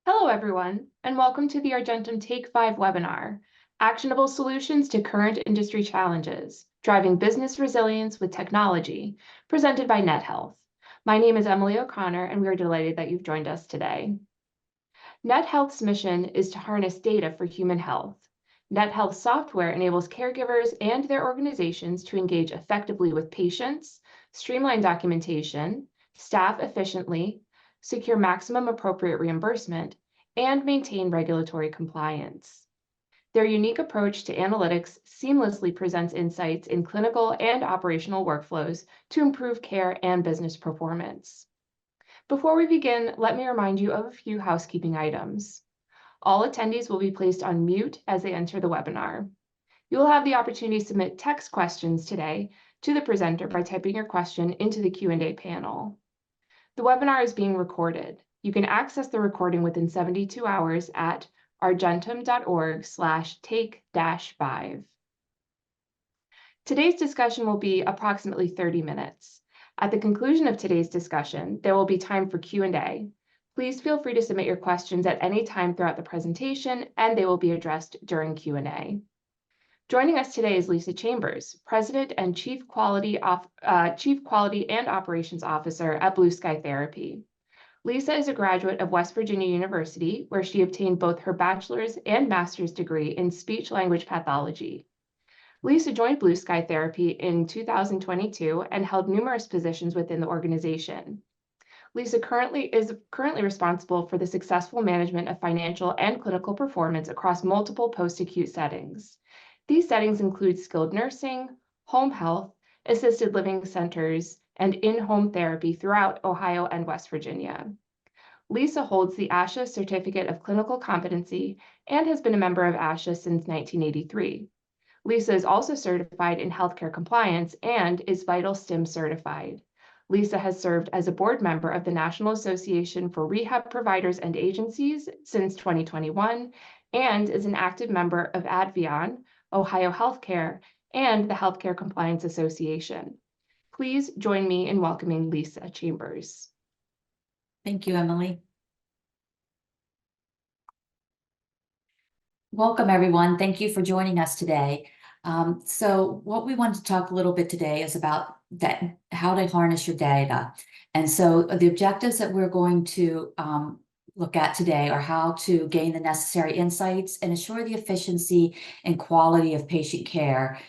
Hello, everyone, and welcome to the Argentum Take 5 webinar, Actionable Solutions to Current Industry Challenges, Driving Business Resilience with Technology, presented by NetHealth. My name is Emily O'Connor, and we are delighted that you've joined us today. NetHealth's mission is to harness data for human health. NetHealth software enables caregivers and their organizations to engage effectively with patients, streamline documentation, staff efficiently, secure maximum appropriate reimbursement, and maintain regulatory compliance. Their unique approach to analytics seamlessly presents insights in clinical and operational workflows to improve care and business performance. Before we begin, let me remind you of a few housekeeping items. All attendees will be placed on mute as they enter the webinar. You will have the opportunity to submit text questions today to the presenter by typing your question into the Q&A panel. The webinar is being recorded. You can access the recording within 72 hours at argentum.org/take-5. Today's discussion will be approximately 30 minutes. At the conclusion of today's discussion, there will be time for Q&A. Please feel free to submit your questions at any time throughout the presentation, and they will be addressed during Q&A. Joining us today is Lisa Chambers, President and Chief Quality and Operations Officer at Blue Sky Therapy. Lisa is a graduate of West Virginia University, where she obtained both her bachelor's and master's degree in speech-language pathology. Lisa joined Blue Sky Therapy in 2022 and held numerous positions within the organization. Lisa is currently responsible for the successful management of financial and clinical performance across multiple post-acute settings. These settings include skilled nursing, home health, assisted living centers, and in-home therapy throughout Ohio and West Virginia. Lisa holds the ASHA Certificate of Clinical Competency and has been a member of ASHA since 1983. Lisa is also certified in healthcare compliance and is Vital STIM certified. Lisa has served as a board member of the National Association for Rehab Providers and Agencies since 2021 and is an active member of Advion, Ohio Healthcare, and the Healthcare Compliance Association. Please join me in welcoming Lisa Chambers. Thank you, Emily. Welcome, everyone. Thank you for joining us today. So what we want to talk a little bit today is about how to harness your data. And so the objectives that we're going to look at today are how to gain the necessary insights and ensure the efficiency and quality of patient care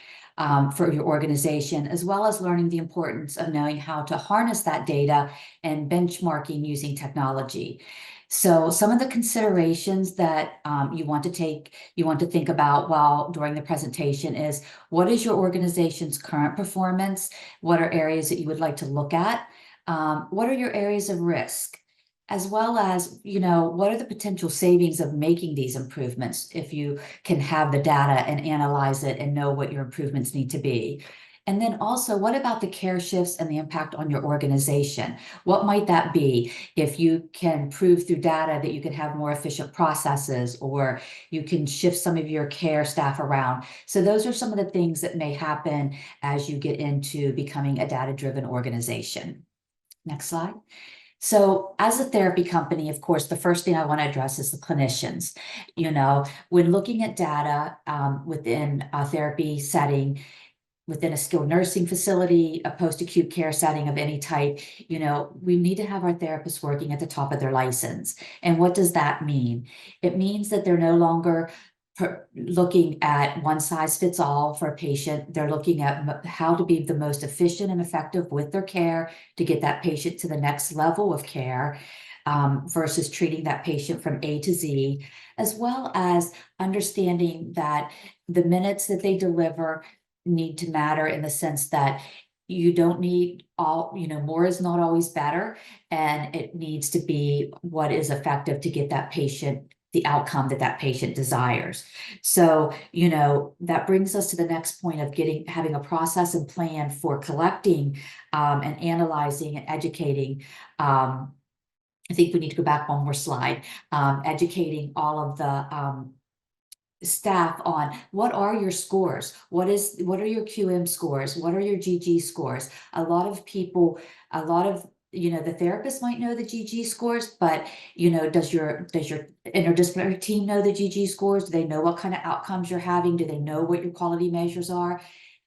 for your organization, as well as learning the importance of knowing how to harness that data and benchmarking using technology. So some of the considerations that you want to think about during the presentation is, what is your organization's current performance? What are areas that you would like to look at? What are your areas of risk? As well as, what are the potential savings of making these improvements if you can have the data and analyze it and know what your improvements need to be? And then also, what about the care shifts and the impact on your organization? What might that be if you can prove through data that you can have more efficient processes, or you can shift some of your care staff around? So those are some of the things that may happen as you get into becoming a data-driven organization. Next slide. So as a therapy company, of course, the first thing I want to address is the clinicians. When looking at data within a therapy setting, within a skilled nursing facility, a post-acute care setting of any type, we need to have our therapists working at the top of their license. And what does that mean? It means that they're no longer looking at one size fits all for a patient. They're looking at how to be the most efficient and effective with their care to get that patient to the next level of care, versus treating that patient from A to Z, as well as understanding that the minutes that they deliver need to matter in the sense that you don't need more is not always better, and it needs to be what is effective to get that patient the outcome that that patient desires. So, that brings us to the next point of having a process and plan for collecting and analyzing and educating. I think we need to go back one more slide. Educating all of the staff on what are your scores, what are your QM scores, what are your GG scores. A lot of the therapist might know the GG scores, but does your interdisciplinary team know the GG scores? Do they know what kind of outcomes you're having? Do they know what your quality measures are?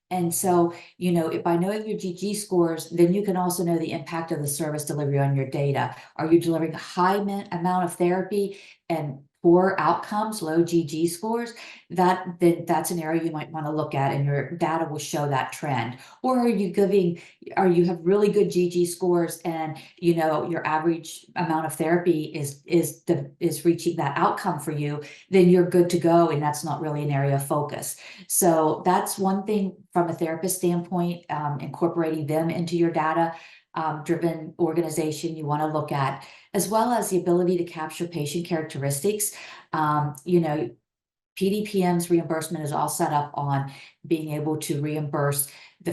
And so, by knowing your GG scores, then you can also know the impact of the service delivery on your data. Are you delivering a high amount of therapy and poor outcomes, low GG scores? That's an area you might want to look at, and your data will show that trend. Or are you have really good GG scores, and your average amount of therapy is reaching that outcome for you? Then you're good to go, and that's not really an area of focus. So that's one thing from a therapist standpoint, incorporating them into your data driven organization you want to look at, as well as the ability to capture patient characteristics. PDPM's reimbursement is all set up on being able to reimburse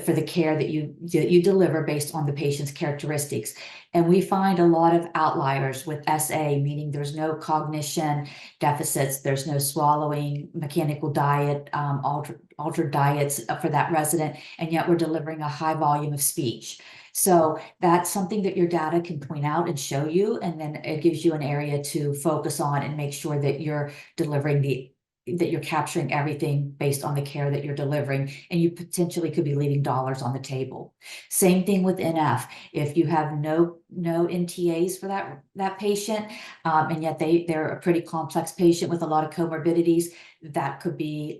for the care that you deliver based on the patient's characteristics. And we find a lot of outliers with SA, meaning there's no cognition deficits, there's no swallowing, mechanical diet, altered diets for that resident, and yet we're delivering a high volume of speech. So that's something that your data can point out and show you, and then it gives you an area to focus on and make sure that you're delivering that you're capturing everything based on the care that you're delivering, and you potentially could be leaving dollars on the table. Same thing with NF. If you have no NTAs for that patient, and yet they're a pretty complex patient with a lot of comorbidities, that could be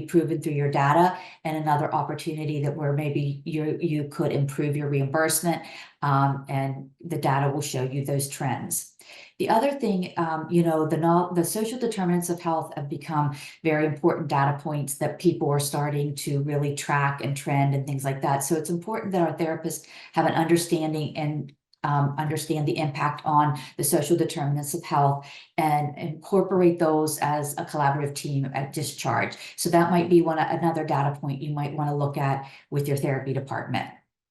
proven through your data, and another opportunity that where maybe you could improve your reimbursement, and the data will show you those trends. The other thing, the social determinants of health have become very important data points that people are starting to really track and trend and things like that. So it's important that our therapists have an understanding and understand the impact on the social determinants of health and incorporate those as a collaborative team at discharge. So that might be another data point you might want to look at with your therapy department.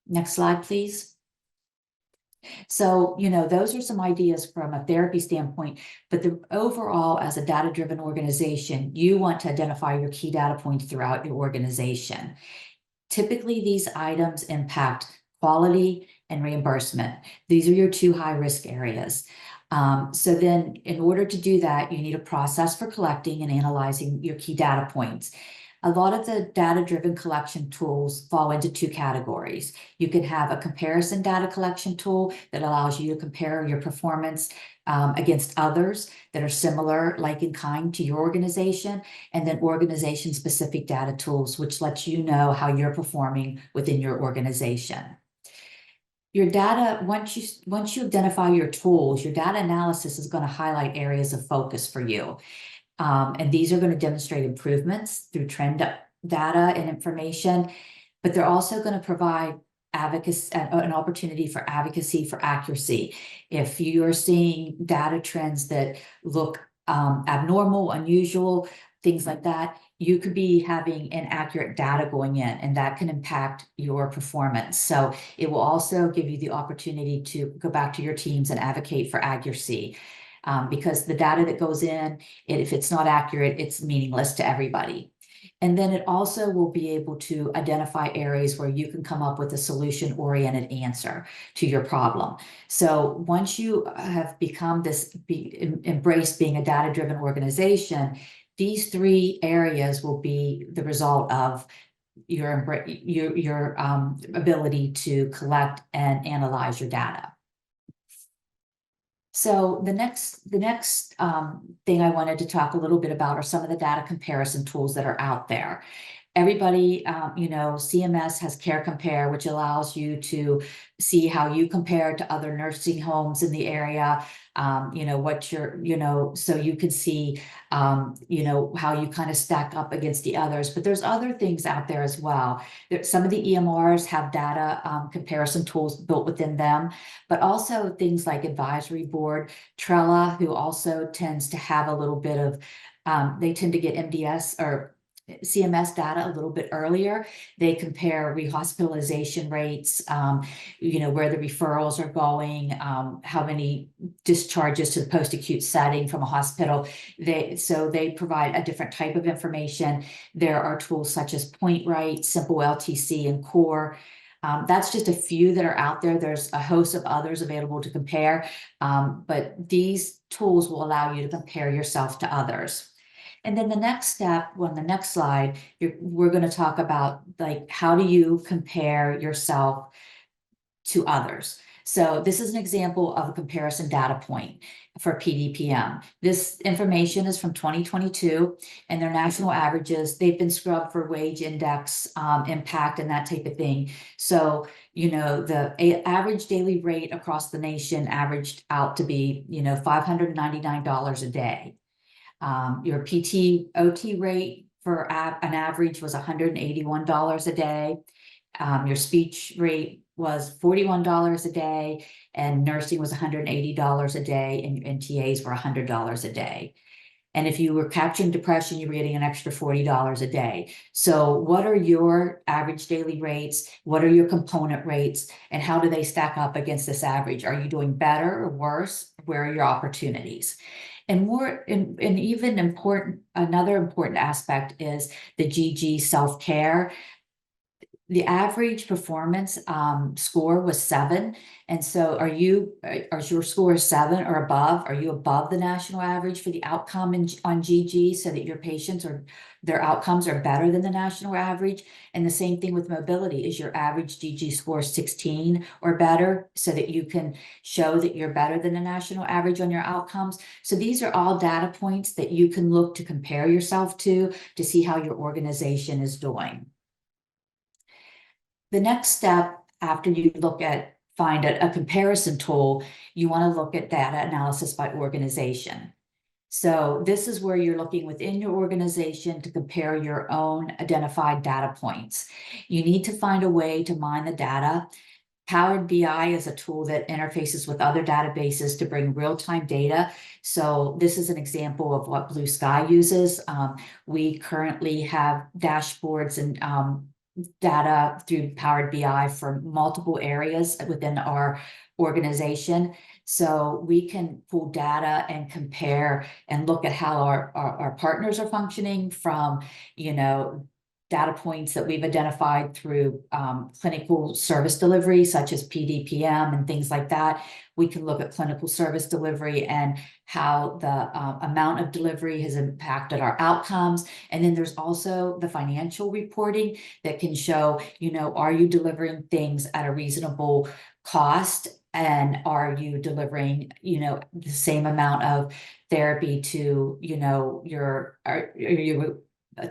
Next slide, please. So, those are some ideas from a therapy standpoint, but overall, as a data-driven organization, you want to identify your key data points throughout your organization. Typically, these items impact quality and reimbursement. These are your two high-risk areas. So then, in order to do that, you need a process for collecting and analyzing your key data points. A lot of the data-driven collection tools fall into two categories. You can have a comparison data collection tool that allows you to compare your performance against others that are similar, like in kind, to your organization, and then organization-specific data tools, which lets you know how you're performing within your organization. Your data, once you identify your tools, your data analysis is going to highlight areas of focus for you. And these are going to demonstrate improvements through trend data and information, but they're also going to provide advocacy, an opportunity for advocacy for accuracy. If you are seeing data trends that look abnormal, unusual, things like that, you could be having inaccurate data going in, and that can impact your performance. So it will also give you the opportunity to go back to your teams and advocate for accuracy. Because the data that goes in, if it's not accurate, it's meaningless to everybody. And then it also will be able to identify areas where you can come up with a solution-oriented answer to your problem. So once you have become embraced being a data-driven organization, these three areas will be the result of your ability to collect and analyze your data. So the next thing I wanted to talk a little bit about are some of the data comparison tools that are out there. Everybody, CMS has Care Compare, which allows you to see how you compare to other nursing homes in the area. So you can see, how you kind of stack up against the others. But there's other things out there as well. Some of the EMRs have data comparison tools built within them, but also things like Advisory Board, Trella, who also tends to have a little bit of, they tend to get MDS or CMS data a little bit earlier. They compare rehospitalization rates, where the referrals are going, how many discharges to the post-acute setting from a hospital. So they provide a different type of information. There are tools such as PointRight, Simple LTC, and Core. That's just a few that are out there. There's a host of others available to compare, but these tools will allow you to compare yourself to others. And then the next step, on the next slide, we're going to talk about like how do you compare yourself to others. So this is an example of a comparison data point for PDPM. This information is from 2022 and their national averages. They've been scrubbed for wage index impact and that type of thing. So, you know, the average daily rate across the nation averaged out to be, you know, $599 a day. Your PT OT rate for an average was $181 a day. Your speech rate was $41 a day, and nursing was $180 a day, and your NTAs were $100 a day. And if you were capturing depression, you were getting an extra $40 a day. So what are your average daily rates? What are your component rates? And how do they stack up against this average? Are you doing better or worse? Where are your opportunities? And even important, another important aspect is the GG self-care. The average performance score was 7. And so are your score 7 or above? Are you above the national average for the outcome on GG so that your patients or their outcomes are better than the national average? And the same thing with mobility. Is your average GG score 16 or better so that you can show that you're better than the national average on your outcomes? So these are all data points that you can look to compare yourself to see how your organization is doing. The next step after you find a comparison tool, you want to look at data analysis by organization. So this is where you're looking within your organization to compare your own identified data points. You need to find a way to mine the data. Powered BI is a tool that interfaces with other databases to bring real-time data. So this is an example of what Blue Sky uses. We currently have dashboards and data through Powered BI for multiple areas within our organization. So we can pull data and compare and look at how our partners are functioning from, you know, data points that we've identified through clinical service delivery, such as PDPM and things like that. We can look at clinical service delivery and how the amount of delivery has impacted our outcomes. And then there's also the financial reporting that can show, you know, are you delivering things at a reasonable cost? And are you delivering, you know, the same amount of therapy to, you know,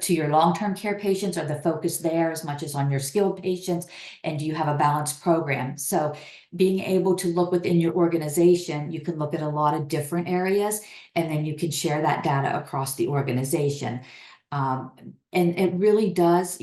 to your long-term care patients? Are the focus there as much as on your skilled patients? And do you have a balanced program? So being able to look within your organization, you can look at a lot of different areas, and then you can share that data across the organization. And it really does,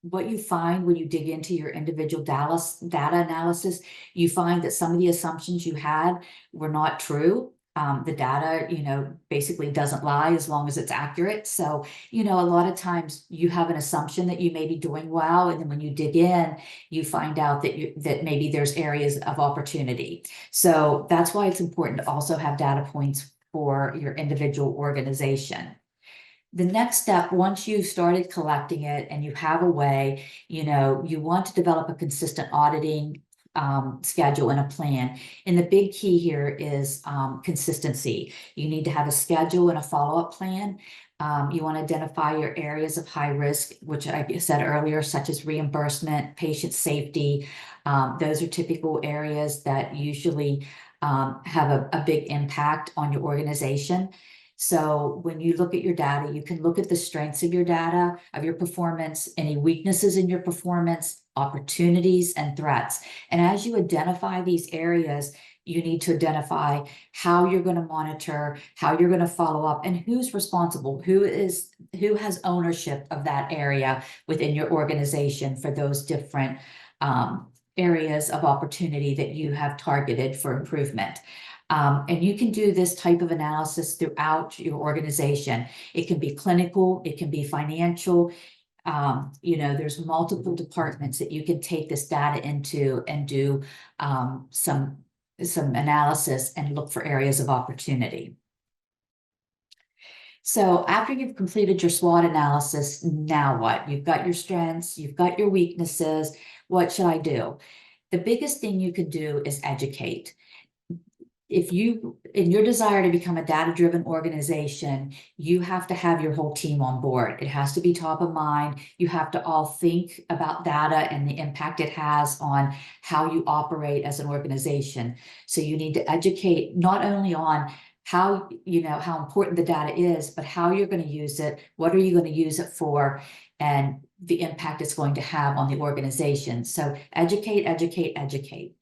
what you find when you dig into your individual data analysis, you find that some of the assumptions you had were not true. The data, you know, basically doesn't lie as long as it's accurate. So, you know, a lot of times you have an assumption that you may be doing well, and then when you dig in, you find out that maybe there's areas of opportunity. So that's why it's important to also have data points for your individual organization. The next step, once you've started collecting it and you have a way, you know, you want to develop a consistent auditing schedule and a plan. And the big key here is consistency. You need to have a schedule and a follow-up plan. You want to identify your areas of high risk, which I said earlier, such as reimbursement, patient safety. Those are typical areas that usually have a big impact on your organization. So when you look at your data, you can look at the strengths of your data, of your performance, any weaknesses in your performance, opportunities, and threats. And as you identify these areas, you need to identify how you're going to monitor, how you're going to follow up, and who's responsible, who has ownership of that area within your organization for those different areas of opportunity that you have targeted for improvement. And you can do this type of analysis throughout your organization. It can be clinical, it can be financial. You know, there's multiple departments that you can take this data into and do some analysis and look for areas of opportunity. So after you've completed your SWOT analysis, now what? You've got your strengths, you've got your weaknesses. what should I do? The biggest thing you could do is educate. If you, in your desire to become a data-driven organization, you have to have your whole team on board. It has to be top of mind. You have to all think about data and the impact it has on how you operate as an organization. So you need to educate not only on how, how important the data is, but how you're going to use it, what are you going to use it for, and the impact it's going to have on the organization. So educate, educate, educate.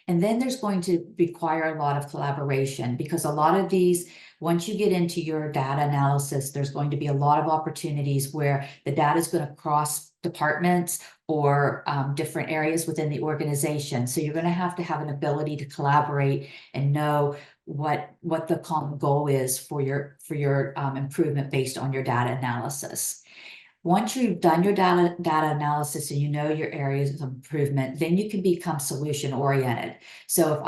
And then there's going to require a lot of collaboration, because a lot of these, once you get into your data analysis, there's going to be a lot of opportunities where the data is going to cross departments or different areas within the organization. So you're going to have an ability to collaborate and know what the common goal is for your improvement based on your data analysis. Once you've done your data analysis and you know your areas of improvement, then you can become solution oriented. So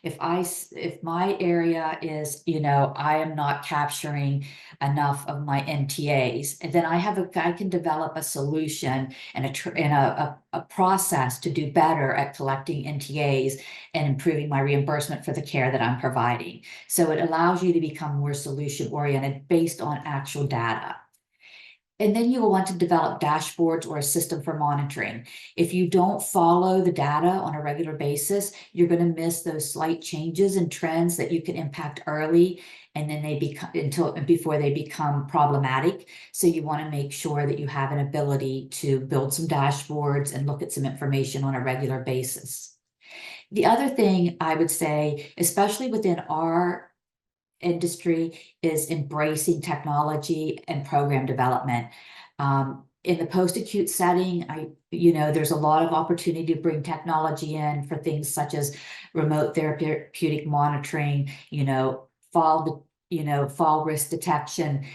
if my area is, I am not capturing enough of my NTAs, and then I can develop a solution and a process to do better at collecting NTAs and improving my reimbursement for the care that I'm providing. So it allows you to become more solution oriented based on actual data. And then you will want to develop dashboards or a system for monitoring. If you don't follow the data on a regular basis, you're going to miss those slight changes and trends that you can impact early, and then before they become problematic. So you want to make sure that you have an ability to build some dashboards and look at some information on a regular basis. The other thing I would say, especially within our industry, is embracing technology and program development. In the post-acute setting, there's a lot of opportunity to bring technology in for things such as remote therapeutic monitoring, fall risk detection,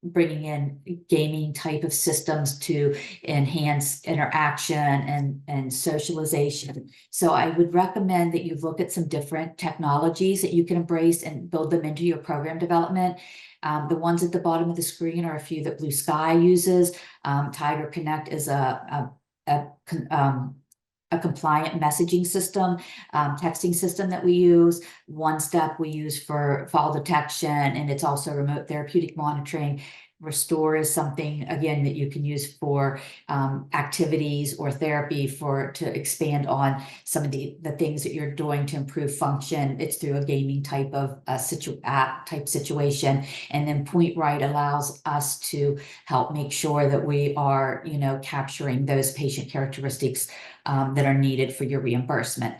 bringing in gaming type of systems to enhance interaction and socialization. So I would recommend that you look at some different technologies that you can embrace and build them into your program development. The ones at the bottom of the screen are a few that Blue Sky uses. Tiger Connect is a compliant messaging system, texting system that we use. One Step we use for fall detection, and it's also remote therapeutic monitoring. Restore is something, again, that you can use for activities or therapy to expand on some of the things that you're doing to improve function. It's through a gaming type of app type situation. And then Point Right allows us to help make sure that we are, capturing those patient characteristics that are needed for your reimbursement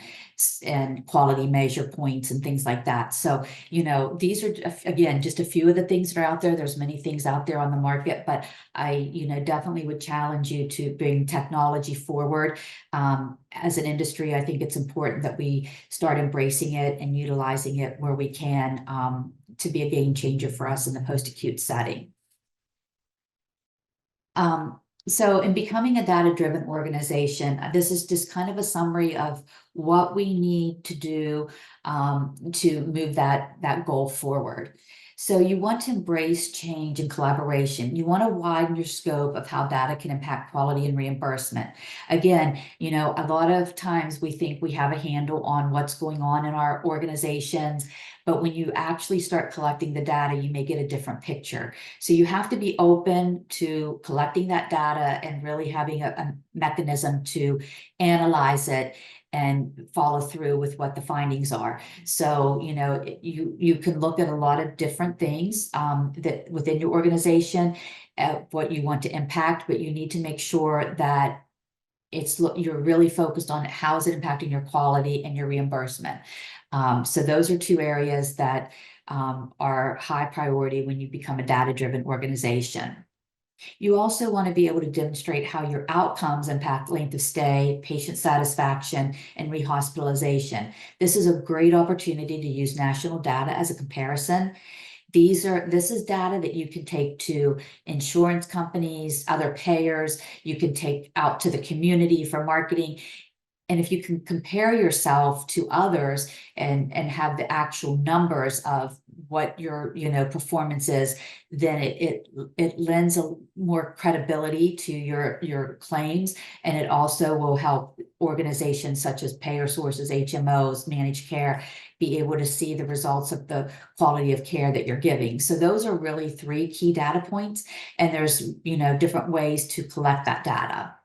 and quality measure points and things like that. So, these are, again, just a few of the things that are out there. There's many things out there on the market, but I, definitely would challenge you to bring technology forward. As an industry, I think it's important that we start embracing it and utilizing it where we can, to be a game changer for us in the post-acute setting. So in becoming a data-driven organization, this is just kind of a summary of what we need to do to move that goal forward. So you want to embrace change and collaboration. You want to widen your scope of how data can impact quality and reimbursement. Again, a lot of times we think we have a handle on what's going on in our organizations, but when you actually start collecting the data, you may get a different picture. So you have to be open to collecting that data and really having a mechanism to analyze it and follow through with what the findings are. So, you can look at a lot of different things that within your organization, what you want to impact, but you need to make sure that you're really focused on how is it impacting your quality and your reimbursement. So those are two areas that are high priority when you become a data-driven organization. You also want to be able to demonstrate how your outcomes impact length of stay, patient satisfaction, and rehospitalization. This is a great opportunity to use national data as a comparison. This is data that you can take to insurance companies, other payers. You can take out to the community for marketing. And if you can compare yourself to others and have the actual numbers of what your, performance is, then it lends a more credibility to your claims. And it also will help organizations such as payer sources, HMOs, managed care, be able to see the results of the quality of care that you're giving. So those are really three key data points. And there's, different ways to collect that data.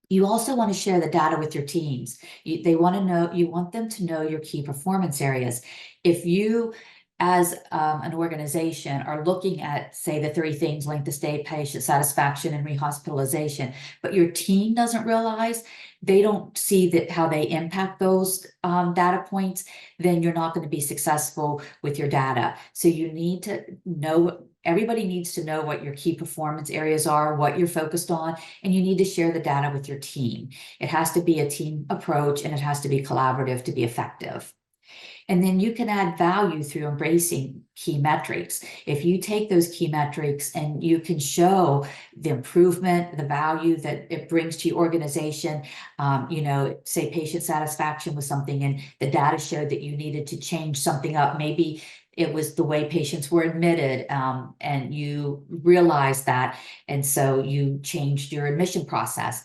You also want to share the data with your teams. You want them to know your key performance areas. If you, as an organization, are looking at, say, the three things: length of stay, patient satisfaction, and rehospitalization, but your team doesn't realize, they don't see that how they impact those data points, then you're not going to be successful with your data. So you need to know, everybody needs to know what your key performance areas are, what you're focused on, and you need to share the data with your team. It has to be a team approach, and it has to be collaborative to be effective. And then you can add value through embracing key metrics. If you take those key metrics and you can show the improvement, the value that it brings to your organization, say patient satisfaction was something, and the data showed that you needed to change something up. Maybe it was the way patients were admitted, and you realized that, and so you changed your admission process.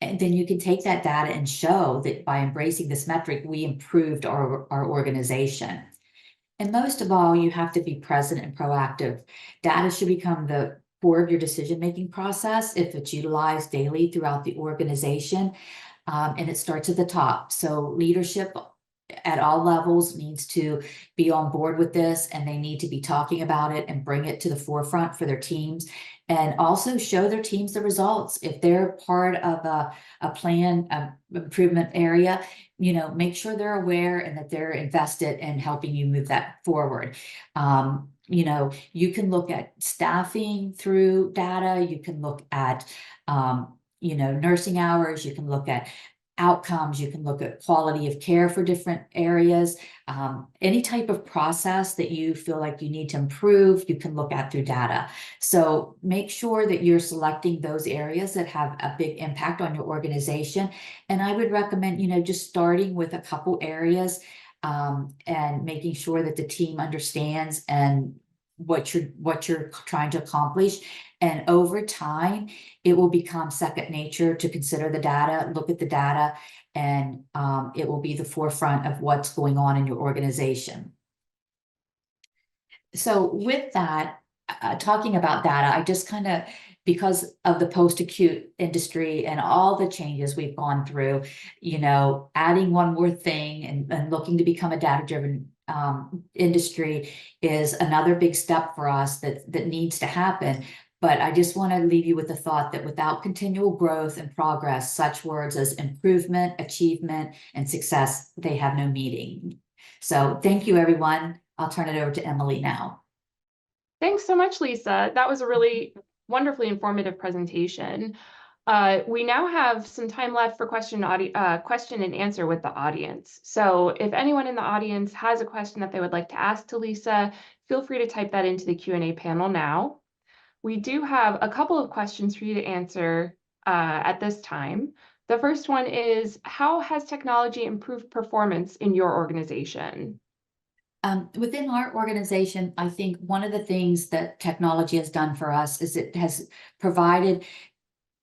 And then you can take that data and show that by embracing this metric, we improved our organization. And most of all, you have to be present and proactive. Data should become the core of your decision-making process if it's utilized daily throughout the organization. And it starts at the top. So leadership at all levels needs to be on board with this, and they need to be talking about it and bring it to the forefront for their teams, and also show their teams the results. If they're part of a plan, improvement area, make sure they're aware and that they're invested in helping you move that forward. You can look at staffing through data. You can look at, nursing hours. You can look at outcomes. You can look at quality of care for different areas. Any type of process that you feel like you need to improve, you can look at through data. So make sure that you're selecting those areas that have a big impact on your organization. And I would recommend, just starting with a couple areas, and making sure that the team understands and what you're trying to accomplish. And over time, it will become second nature to consider the data, look at the data, and it will be the forefront of what's going on in your organization. So with that, talking about data, I just kind of, because of the post-acute industry and all the changes we've gone through, adding one more thing and looking to become a data-driven industry is another big step for us that needs to happen. But I just want to leave you with the thought that without continual growth and progress, such words as improvement, achievement, and success, they have no meaning. So thank you, everyone. I'll turn it over to Emily now. Thanks so much, Lisa. That was a really wonderfully informative presentation. We now have some time left for question and answer with the audience. So if anyone in the audience has a question that they would like to ask to Lisa, feel free to type that into the Q&A panel now. We do have a couple of questions for you to answer at this time. The first one is, how has technology improved performance in your organization? Within our organization, I think one of the things that technology has done for us is it has provided,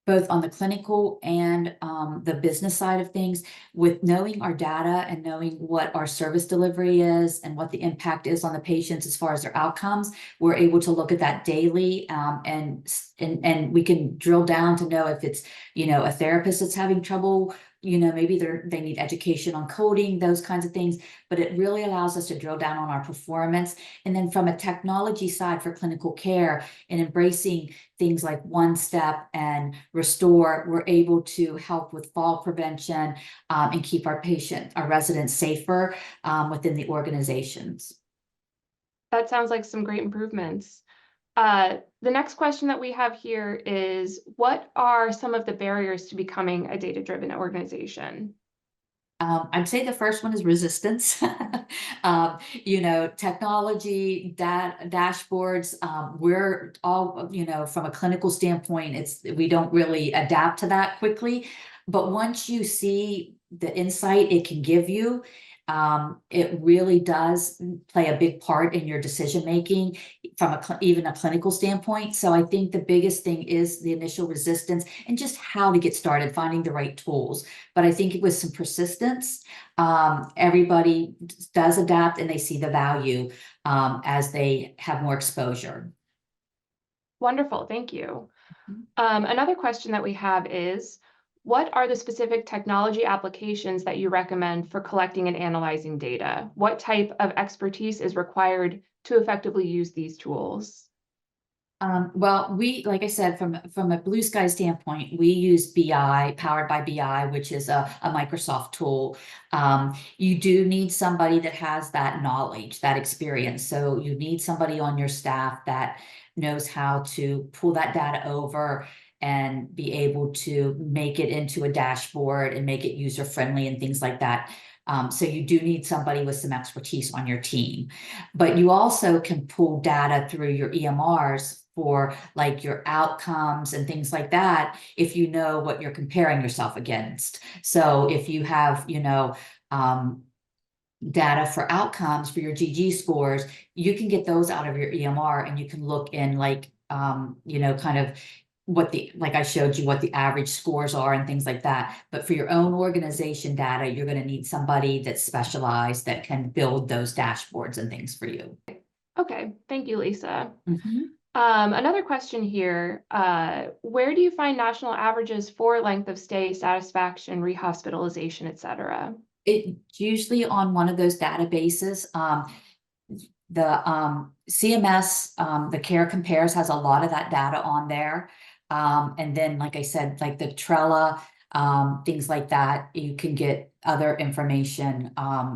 both on the clinical and the business side of things, with knowing our data and knowing what our service delivery is and what the impact is on the patients as far as their outcomes. We're able to look at that daily, and we can drill down to know if it's, a therapist that's having trouble, maybe they need education on coding, those kinds of things, but it really allows us to drill down on our performance. And then from a technology side for clinical care and embracing things like One Step and Restore, we're able to help with fall prevention, and keep our residents safer within the organizations. That sounds like some great improvements. The next question that we have here is, what are some of the barriers to becoming a data-driven organization? I'd say the first one is resistance. Technology, dashboards, we're all, from a clinical standpoint, we don't really adapt to that quickly. But once you see the insight it can give you, It really does play a big part in your decision-making from even a clinical standpoint. So I think the biggest thing is the initial resistance and just how to get started, finding the right tools. But I think with some persistence, everybody does adapt and they see the value as they have more exposure. Wonderful, thank you. Mhm. Another question that we have is, what are the specific technology applications that you recommend for collecting and analyzing data? What type of expertise is required to effectively use these tools? Well, like I said, from a blue sky standpoint, we use BI, powered by BI, which is a Microsoft tool. You do need somebody that has that knowledge, that experience. So you need somebody on your staff that knows how to pull that data over and be able to make it into a dashboard and make it user friendly and things like that. So you do need somebody with some expertise on your team. But you also can pull data through your EMRs for like your outcomes and things like that, if you know what you're comparing yourself against. So if you have, data for outcomes for your GG scores, you can get those out of your EMR and you can look in like, kind of like I showed you what the average scores are and things like that. But for your own organization data, you're going to need somebody that's specialized that can build those dashboards and things for you. Okay, thank you, Lisa. Mm-hmm. Another question here, where do you find national averages for length of stay, satisfaction, rehospitalization, et cetera? It's usually on one of those databases. The CMS, the Care Compares has a lot of that data on there. And then, like I said, like the Trella, things like that, you can get other information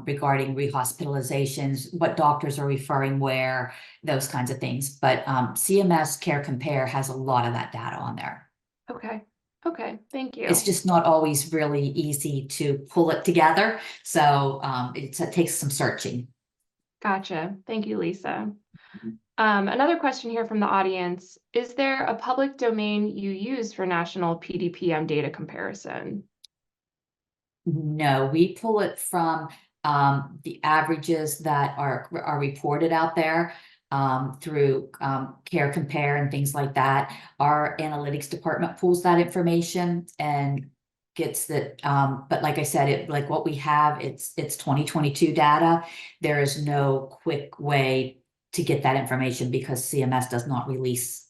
regarding rehospitalizations, what doctors are referring where, those kinds of things. But CMS Care Compare has a lot of that data on there. Okay, thank It's you. just not always really easy to pull it together. So it takes some searching. Gotcha. Thank you, Lisa. Another question here from the audience. Is there a public domain you use for national PDPM data comparison? No, we pull it from the averages that are reported out there through Care Compare and things like that. Our analytics department pulls that information and gets that. But like I said, like what we have, it's 2022 data. There is no quick way to get that information because CMS does not release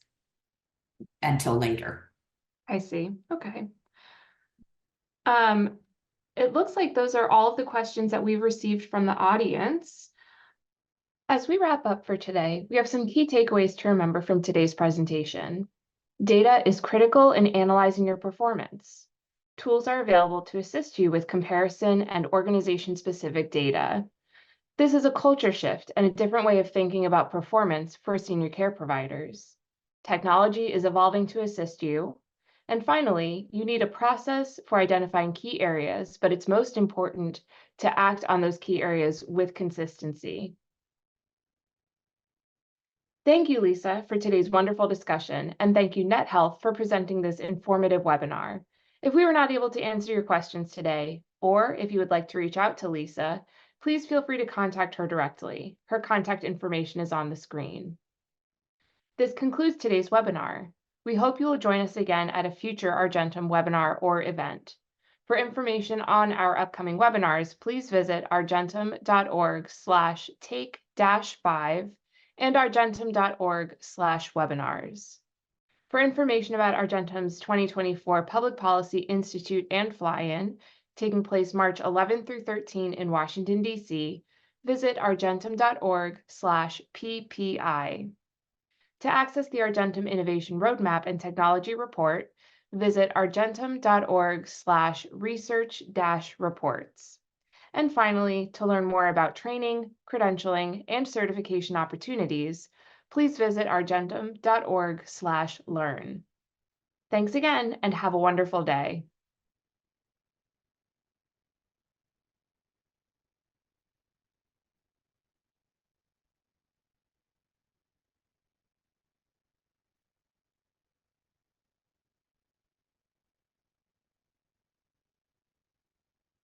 until later. I see. Okay. It looks like those are all of the questions that we've received from the audience. As we wrap up for today, we have some key takeaways to remember from today's presentation. Data is critical in analyzing your performance. Tools are available to assist you with comparison and organization-specific data. This is a culture shift and a different way of thinking about performance for senior care providers. Technology is evolving to assist you. And finally, you need a process for identifying key areas, but it's most important to act on those key areas with consistency. Thank you, Lisa, for today's wonderful discussion, and thank you, NetHealth, for presenting this informative webinar. If we were not able to answer your questions today, or if you would like to reach out to Lisa, please feel free to contact her directly. Her contact information is on the screen. This concludes today's webinar. We hope you will join us again at a future Argentum webinar or event. For information on our upcoming webinars, please visit argentum.org/take-5 and argentum.org/webinars. For information about Argentum's 2024 Public Policy Institute and Fly-In, taking place March 11 through 13 in Washington, D.C., visit argentum.org/PPI. To access the Argentum Innovation Roadmap and Technology Report, visit argentum.org/research-reports. And finally, to learn more about training, credentialing, and certification opportunities, please visit argentum.org/learn. Thanks again, and have a wonderful day.